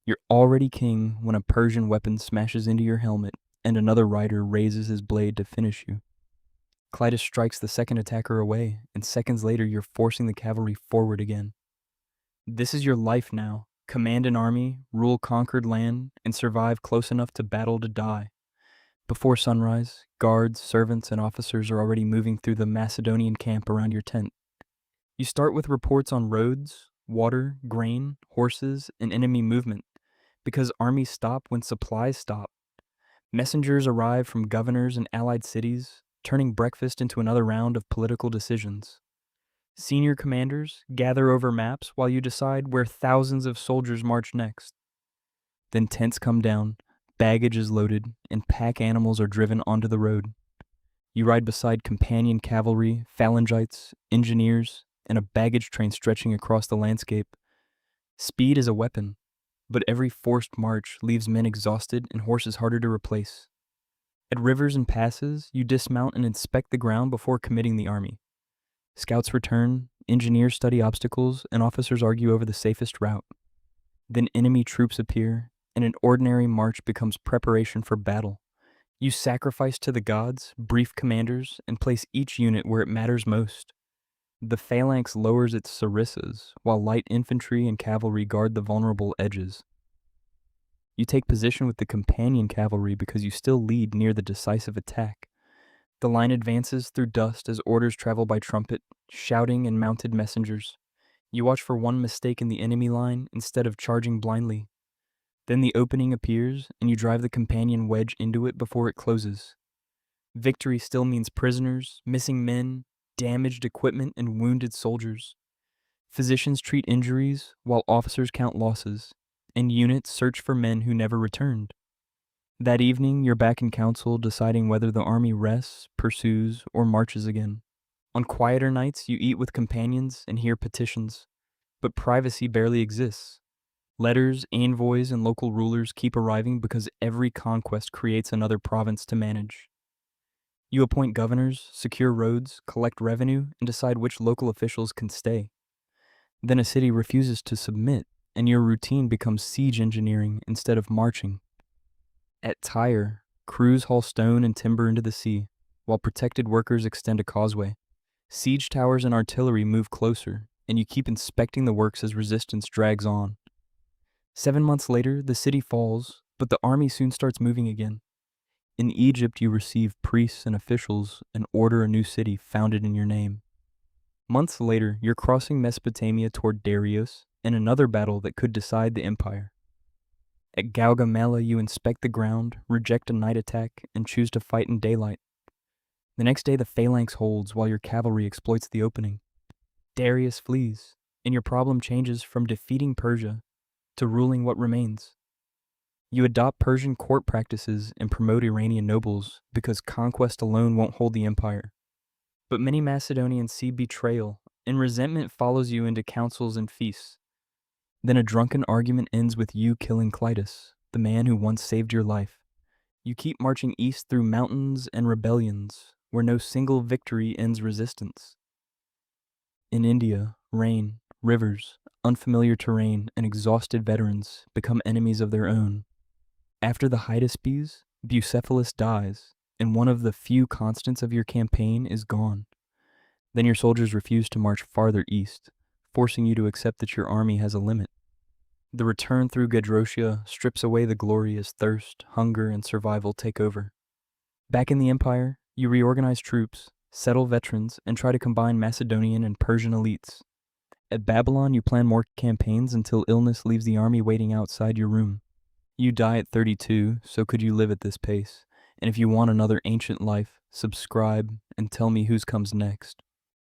You're already king when a Persian weapon smashes into your helmet and another rider raises his blade to finish you. Clitus strikes the second attacker away, and seconds later you're forcing the cavalry forward again. This is your life now. Command an army, rule conquered land, and survive close enough to battle to die. Before sunrise, guards, servants, and officers are already moving through the Macedonian camp around your tent. You start with reports on roads, water, grain, horses, and enemy movement, because armies stop when supplies stop. Messengers arrive from governors and allied cities, turning breakfast into another round of political decisions. Senior commanders gather over maps while you decide where thousands of soldiers march next. Then tents come down, baggage is loaded, and pack animals are driven onto the road. You ride beside companion cavalry, phalangites, engineers, and a baggage train stretching across the landscape. Speed is a weapon, but every forced march leaves men exhausted and horses harder to replace. At rivers and passes, you dismount and inspect the ground before committing the army. Scouts return, engineers study obstacles, and officers argue over the safest route. Then enemy troops appear, and an ordinary march becomes preparation for battle. You sacrifice to the gods, brief commanders, and place each unit where it matters most. The phalanx lowers its sarissas, while light infantry and cavalry guard the vulnerable edges. You take position with the companion cavalry because you still lead near the decisive attack. The line advances through dust as orders travel by trumpet, shouting and mounted messengers. You watch for one mistake in the enemy line instead of charging blindly. Then the opening appears, and you drive the companion wedge into it before it closes. Victory still means prisoners, missing men, damaged equipment, and wounded soldiers. Physicians treat injuries, while officers count losses, and units search for men who never returned. That evening, you're back in council deciding whether the army rests, pursues, or marches again. On quieter nights, you eat with companions and hear petitions, but privacy barely exists. Letters, envoys, and local rulers keep arriving because every conquest creates another province to manage. You appoint governors, secure roads, collect revenue, and decide which local officials can stay. Then a city refuses to submit, and your routine becomes siege engineering instead of marching. At Tyre, crews haul stone and timber into the sea, while protected workers extend a causeway. Siege towers and artillery move closer, and you keep inspecting the works as resistance drags on. 7 months later, the city falls, but the army soon starts moving again. In Egypt, you receive priests and officials and order a new city founded in your name. Months later, you're crossing Mesopotamia toward Darius and another battle that could decide the empire. At Gaugamela, you inspect the ground, reject a night attack, and choose to fight in daylight. The next day, the phalanx holds while your cavalry exploits the opening. Darius flees, and your problem changes from defeating Persia to ruling what remains. You adopt Persian court practices and promote Iranian nobles because conquest alone won't hold the empire. But many Macedonians see betrayal, and resentment follows you into councils and feasts. Then a drunken argument ends with you killing Clitus, the man who once saved your life. You keep marching east through mountains and rebellions, where no single victory ends resistance. In India, rain, rivers, unfamiliar terrain, and exhausted veterans become enemies of their own. After the Hydaspes, Bucephalus dies, and one of the few constants of your campaign is gone. Then your soldiers refuse to march farther east, forcing you to accept that your army has a limit. The return through Gedrosia strips away the glory as thirst, hunger, and survival take over. Back in the empire, you reorganize troops, settle veterans, and try to combine Macedonian and Persian elites. At Babylon, you plan more campaigns until illness leaves the army waiting outside your room. You die at 32, so could you live at this pace? And if you want another ancient life, subscribe and tell me whose comes next.